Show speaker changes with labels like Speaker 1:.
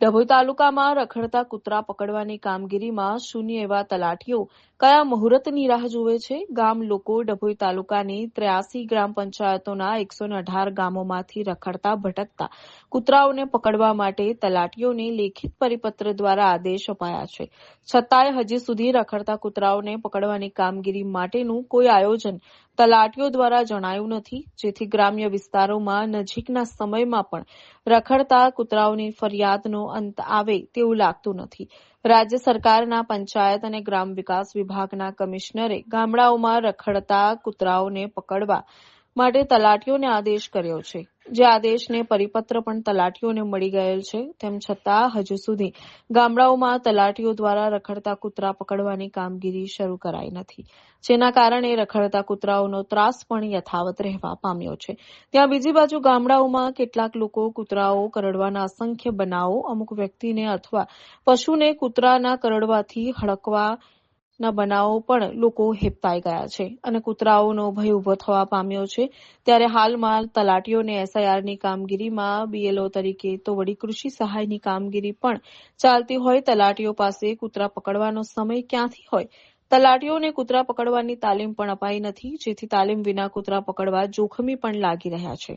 Speaker 1: ડભોઈ તાલુકામાં રખડતા કૂતરા પકડવાની કામગીરીમાં શૂન્ય એવા તલાટીઓ કયા મુહૂર્તની રાહ જુએ છે? ગામ લોકો ડભોઈ તાલુકાની 83 ગ્રામ પંચાયતોના 118 ગામોમાંથી રખડતા ભટકતા કૂતરાઓને પકડવા માટે તલાટીઓને લેખિત પરિપત્ર દ્વારા આદેશ અપાયા છે. છતાંય હજી સુધી રખડતા કૂતરાઓને પકડવાની કામગીરી માટેનું કોઈ આયોજન તલાટીઓ દ્વારા જણાયું નથી, જેથી ગ્રામ્ય વિસ્તારોમાં નજીકના સમયમાં પણ રખડતા કૂતરાઓની ફરિયાદનો અંત આવે તેવું લાગતું નથી. રાજ્ય સરકારના પંચાયત અને ગ્રામ વિકાસ વિભાગના કમિશનરે ગામડાઓમાં રખડતા કૂતરાઓને પકડવા માટે તલાટીઓને આદેશ કર્યો છે, જે આદેશને પરિપત્ર પણ તલાટીઓને મળી ગયેલ છે. તેમ છતાં હજુ સુધી ગામડાઓમાં તલાટીઓ દ્વારા રખડતા કૂતરા પકડવાની કામગીરી શરૂ કરાઈ નથી, જેના કારણે રખડતા કૂતરાઓનો ત્રાસ પણ યથાવત રહેવા પામ્યો છે. ત્યાં બીજી બાજુ ગામડાઓમાં કેટલાક લોકો કૂતરાઓ કરડવાના અસંખ્ય બનાવો, અમુક વ્યક્તિને અથવા પશુને કૂતરાના કરડવાથી હડકવાના બનાવો પણ લોકો હેપતાઈ ગયા છે અને કૂતરાઓનો ભય ઉભો થવા પામ્યો છે. ત્યારે હાલમાં તલાટીઓને એસઆઈઆરની કામગીરીમાં બીએલઓ તરીકે તો વળી કૃષિ સહાયની કામગીરી પણ ચાલતી હોય. તલાટીઓ પાસે કૂતરા પકડવાનો સમય ક્યાંથી હોય? તલાટીઓને કૂતરા પકડવાની તાલીમ પણ અપાઈ નથી, જેથી તાલીમ વિના કૂતરા પકડવા જોખમી પણ લાગી રહ્યા છે.